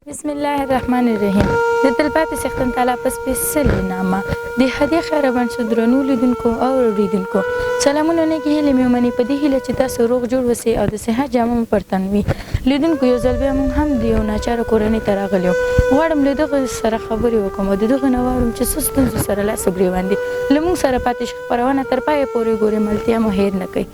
بسم الله الرحمن الرحیم. د تلپاتې څښتن تعالی په سپېڅلي نامه د هدیې خیره بنسټ درنو لیدونکو او اورېدونکو سلامونه نیکې هیلې مې ومنئ په دې هیله چې تاسو روغ جوړ اوسئ او د صحت جامه مو پر تن وي. لیدونکو یو ځل بیا موږ هم د یو ناچاره کورنۍ ته راغلي یو. غواړم له دغه سره خبرې وکړم او د دغه نه واورم چې څه ستونزو سره لاس او ګرېوان دي. له موږ سره پاتې شئ، خپرونه تر پایه پورې ګورئ، ملتیا مو هېر نه کړئ.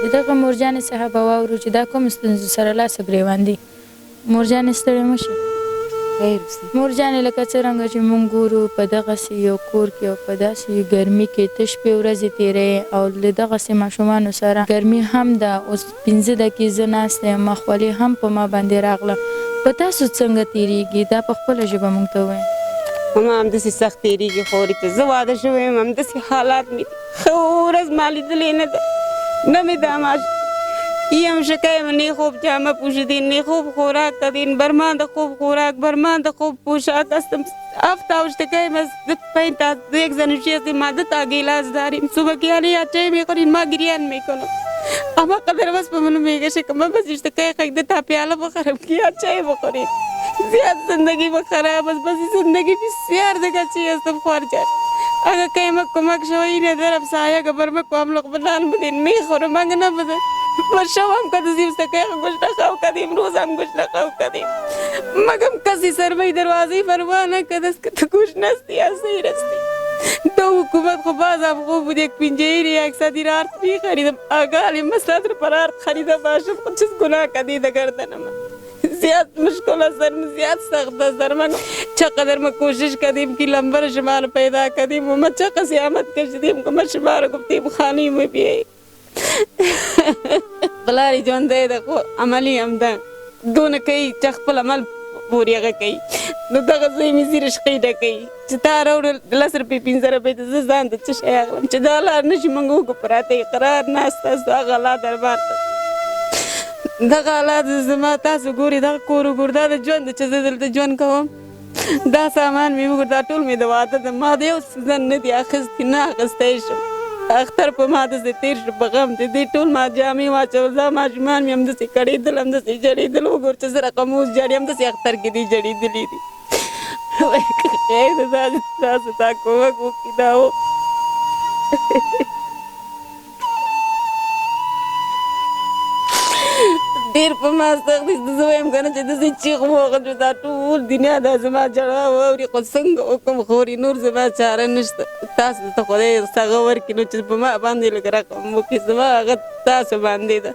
د دغه مورجانې څخه به واورو چې دا کوم ستونزو سره لاس او ګرېوان دي. مورجانې ستړې مه شئ. مورجانې لکه څرنګه چې موږ ګورو په دغسې یو کور کې او په داسې ګرمي کې ته شپې ورځې تېروې او له دغسې ماشومانو سره ګرمي هم ده. اوس 5 دقیقې زه ناسته یم، خولې هم په ما باندې راغله. په تاسو څنګه تېرېږي؟ دا په خپله ژبه موږ ته ووایئ. ما همداسې سخت تېرېږي خورې ته زه واده شوی یم، همداسې حالات مې دي. ښه ورځ ما لیدلې نه ده، نه مې دا ماش یم شکایم، نه خوب جامه پوشیدین، نه خوب خوراک کردین، برمان د خوب خوراک، برمان د خوب پوشاک هستم. هفته و شکایم از 5 تا 1 زنشی هستیم، ما 2 تا گیلاس داریم. صبح کیانی یا چای میخورین، ما گریان میکنم. اما قدر بس به منو میگه که من بس اشتکای خیلی 2 تا پیاله بخورم که یا چای بخورین. زیاد زندگی بخراب است، بس زندگی بسیار دیگه چی هستم خورجان. اگر کمک کمک شوی نه درب سایه که بر مکو هم لق بلال بدین میخورم مگه نبوده. شب هم که دزیم سکه گوش نخواو کدیم، روز هم گوش نخواو کدیم. مگم کسی سرمای دروازی فرمانه که دست که تو گوش نستی یا سیر استی. تو حکومت خو باز هم خوب بود، یک پنجهیری یک صدیر آرت میخریدم. آگالی مسادر پر آرت خریده باشم، خود چیز گناه کدیده گردنم. زیاد مشکل است، زیاد سخت است. من چقدر ما کوشش کردیم که لمبر شما رو پیدا کردیم و ما چقدر زحمت کشیدیم که ما شما رو گفتیم خانه می بیایی. بلاری جان ده خو عملی هم ده دونه کوي چې خپل عمل پورې هغه کوي. نو دغه زوی مې زیرش خیډه کوي چې تا راوړل 10 روپۍ 15 روپۍ ته زه ځان ته څه شی اخلم چې دا لار نشي موږ وکړو پراته قرار ناست ستاسو هغه الله دربار ته دغه حالات زما تاسو ګورئ دغه کور وګور دا د ژوند چې زه دلته ژوند کوم دا سامان مې وګور دا ټول مې د واده د ما د یو سیزن نه دی اخیستی نه اخیستی شم. اختر په ما داسې تېر شو په غم د دې ټول ما جامې واچول دا ماشومان مې همداسې کړېدل همداسې جړېدل. وګور چې زه رقم اوس جړې همداسې اختر کې دي جړېدلي دي. خیر دی تاسو تا کومک وکړي دا و ډېر په ما سخت دی. زه وایم که نه چې داسې چیغ ووغم چې دا ټول دنیا دا زما ژړا واوري خو څنګه وکړم خورې نور زما چاره نشته. تاسو ته خدای هغه ورکړي نو چې په ما باندې لږ رقم وکړي زما هغه تاسو باندې ده.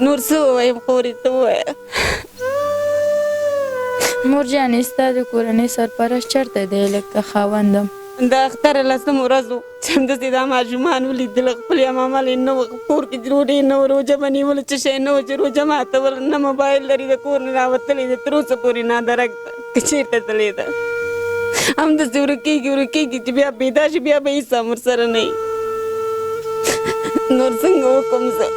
نور څه ووایم خورې ته ووایه. مورجانې ستا د کورنۍ سرپرست چېرته دی لکه خاوندم؟ د اختر 10 ورځ و چې همداسې دا ماشومان ولیدل خپل یم عمل یې نه و کور کې ډوډۍ نه وه روژه به نیولو څه شی نه و چې روژه ماتول نه موبایل لري د کور نه راوتلی دی تر اوسه پورې نادرک ده که چېرته تللی ده همداسې ورکېږي چې بیا پیدا شي بیا به هېڅ هم ورسره نه وي. نور څنګه وکړم زه؟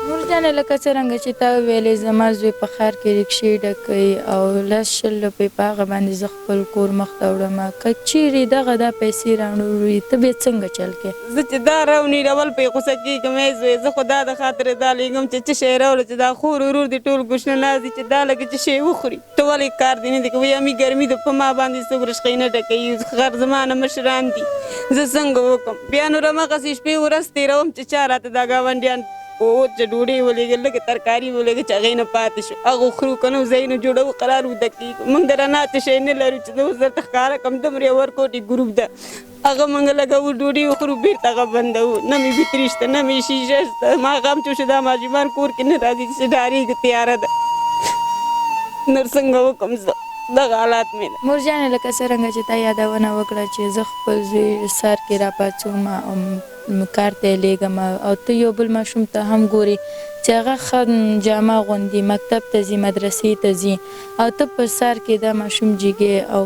مورجانې لکه څرنګه چې تا وویلې زما زوی په ښار کې رکشې ډکوي او 10-20 روپۍ په هغه باندې زه خپل کور مخ ته وړم. که چیرې دغه دا پیسې راوړي ته بیا څنګه چل کوې؟ زه چې دا راونی ډول پې غوسه کېږم ای زوی زه خو دا د خاطرې دا لیږم چې څه شی راوړه چې دا خور ورور دې ټول ګوشنه ناست دي چې دا لکه څه شی وخوري ته ولې کار دې نه دی کوي امي ګرمي ده په ما باندې څوک رشقۍ نه ډکوي غر زما نه مشران دي زه څنګه وکړم. بیا نور همغسې شپې ورځ تېروم چې چا راته دا ګاونډیان او چې ډوډۍ ولېږل لږه ترکاري ولېږه چې هغې نه پاتې شو هغه خورو که نه ځای نه جوړوو قرار وده کېږو. موږ د رڼا څه شی نه لرو چې زه اوس درته ښکاره کړم دومره یو ورکوټي ګروپ ده هغه موږ لګوو ډوډۍ وخورو بېرته هغه بندوو نه مې بطري شته نه مې شیشه شته ماښام چې وشو دا ماشومان کور کې نه راځي چې ډارېږي تیاره ده. نور څنګه وکړم زه دغه حالات مې ده. مورجانې لکه څرنګه چې تا یادونه وکړه چې زه خپل زوی سهار کې راپاڅوم او کار ته یې لیږم او ته یو بل ماشوم ته هم ګورې چې هغه ښه جامه اغوندي مکتب ته ځي مدرسې ته ځي او ته په سهار کې دا ماشوم جیږې او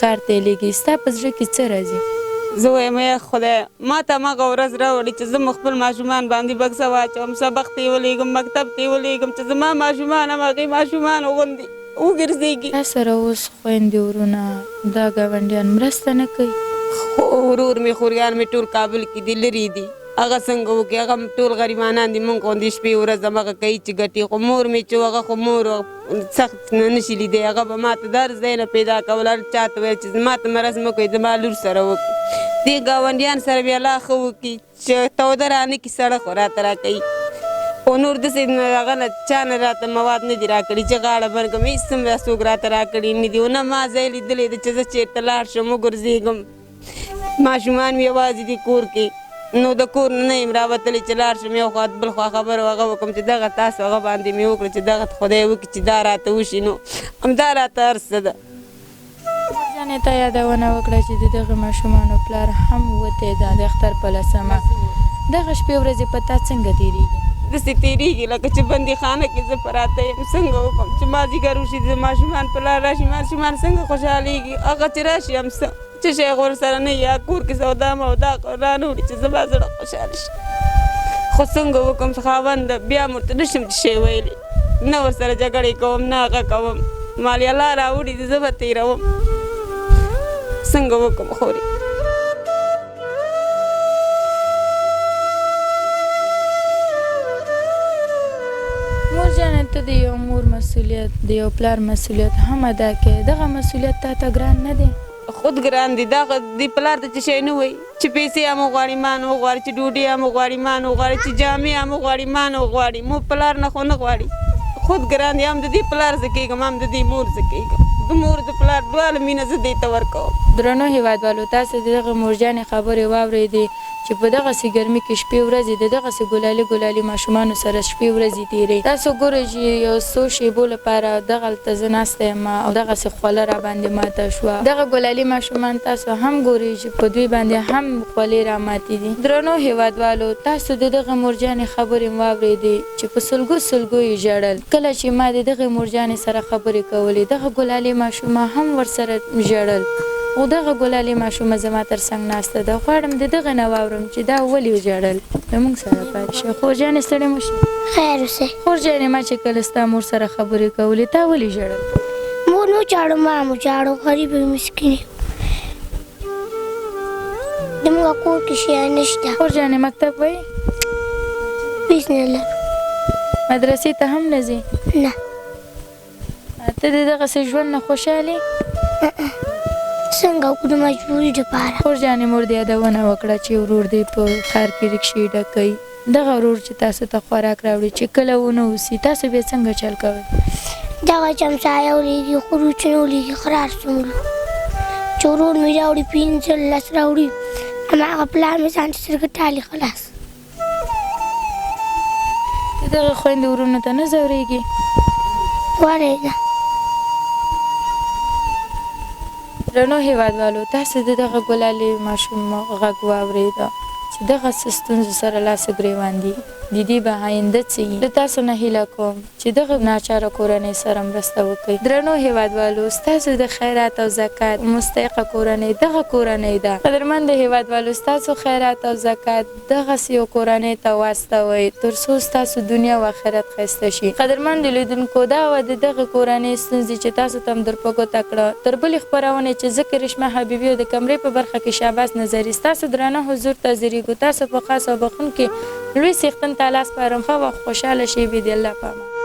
کار ته یې لیږې ستا په زړه کې څه راځي؟ زه وایم ای خدایه ما ته همغه ورځ راوړي چې زه مو خپل ماشومان باندې بکسه واچوم سبق ته یې ولېږم مکتب ته یې ولېږم چې زما ماشومان هم هغې ماشومان غوندې وګرځېږي. تا سره اوس خویندې ورونه دا ګاونډیان مرسته نه کوي؟ ورور مې خوریان مې ټول کابل کې دي لرې دي هغه څنګه وکړي هغه ټول غریبانان دي مونږ غوندې شپې ورځ همغه کوي چې ګټي خو مور مې چې هغه خو مور سخت نشي لیدی هغه به ما ته دا ځای نه پیدا کول هر چا ته ویل چې ما ته مرض مه کوئ زما لور سره وکړي دې ګاونډیان سره بیا لا ښه وکړي چې توده رانه کړي سړه خو راته راکوي خو نور داسې هغه نه چا نه راته مواد نه دي راکړي چې غاړه بند کړم هېڅ هم څوک راته راکړي نه دي نه ما ځای لیدلی دی چې زه چېرته لاړ شم وګرځېږم ماشومان مې یوازې دي کور کې نو د کور نه یم راوتلی چې لاړ شم یو خوا بل خوا خبره هغه وکړم چې دغه تاسو هغه باندې مې وکړه چې دغه خدای وکړي چې دا راته وشي نو همدا راته هر څه ده جانې ته یادونه وکړه چې د دغه ماشومانو پلار هم وتی ده د اختر په 10مه دغه شپې ورځې په تا څنګه تېرېږي داسې تېرېږي لکه چې بندیخانه کې زه پراته یم څنګه وکړم چې مازدیګر وشي د ماشومان په لار راشي ماشومان څنګه خوشحالېږي هغه چې راشي هم څه چې شی ورسره نه یا کور کې سودا مودا رانه وړي چې زما زړه خوشحاله شي خو څنګه وکړم خاونده بیا هم ورته نشم چې شی ویلی نه ورسره جګړې کوم نه هغه کوم مالې الله راوړي زه به تېروم څنګه وکړم خورې مور جانې ته د یو مور مسؤلیت د یو پلار مسؤلیت هم ادا کوې دغه مسؤلیت تا ته ګران نه دی خود ګران دي دا دې پلار ته چې شی نه وایي چې پیسې هم وغواړي ما نه وغواړي چې ډوډۍ هم وغواړي ما نه وغواړي چې جامې هم وغواړي ما نه وغواړي مو پلار نه خو نه غواړي خود ګران دي هم د دې پلار زه کېږم هم د دې مور زه کېږم د مور د پلار دواړه مینه زه دې ته ورکوم درنو هېوادوالو تاسو د دغه مورجانې خبرې واورېدې چې په دغسې ګرمي کې شپې ورځې د دغسې ګلالي ګلالي ماشومانو سره شپې ورځې تېرې تاسو ګورئ چې یو څو شېبو لپاره دغلته زه ناسته یم او دغسې خوله راباندې ماته شوه دغه ګلالي ماشومان تاسو هم ګورئ چې په دوی باندې هم خولې راماتې دي درنو هېوادوالو تاسو د دغه مورجانې خبرې واورېدې چې په سلګو سلګو یې ژړل کله چې ما د دغې مورجانې سره خبرې کولې دغه ګلالي ماشومه هم ورسره ژړل او دغه ګلالي ماشومه زما تر څنګ ناسته ده غواړم د دغه نه واورم چې دا ولې وژړل زموږ سره پاتې شه خور جانې ستړې مه شي خیر اوسئ خور جانې ما چې کله ستا مور سره خبرې کولې تا ولې ژړل مور مو چاړو ما مو چاړو غریب یو مسکین یو زموږ کور کې شیان نشته خور جانې مکتب وایي هېڅ نه لرو مدرسې ته هم نه ځې نه ته د دغسې ژوند نه خوشحالې څنګه وکړو د مجبوري دپاره خور جانې مور دې یادونه وکړه چې ورور دې په ښار کې رکشې ډکوي دغه ورور چې تاسو ته خوراک راوړي چې کله ونه اوسي تاسو بیا څنګه چل کوئ دغه چمچایه ولیږي خروچونه ولیږي خرار څومره چې ورور مې راوړي 15 راوړي هماغه پلار مې ځان ته سترګې ټالي خلاص د دغه خویندې ورونو ته نه ځورېږي ولې نه درنو هېوادوالو تاسو د دغه ګلالي ماشوم غږ واورېده چې دغسې ستونزو سره لاس ګرېوان دي د دې به آینده څه وي له تاسو نه هیله کوم چې دغه ناچاره کورنۍ سره مرسته وکړئ درنو هېوادوالو ستاسو د خیرات او زکات مستحقه کورنۍ دغه کورنۍ ده قدرمند هېوادوالو ستاسو خیرات او زکات دغسې یو کورنۍ ته واستوئ تر څو ستاسو دنیا او آخرت ښایسته شي قدرمند لیدونکو دا وه د دغه کورنۍ ستونزې چې تاسو ته هم در په ګوته کړه تر بلې خپرونې چې زه کرشمه حبیبي او د کمرې په برخه کې شهباز نظري ستاسو درانه حضور ته حاضرېږو تاسو په خاص او بخښونکي لوی څښتن ته لاس سپارم ښه وخت خوشحاله شئ بید الله په امان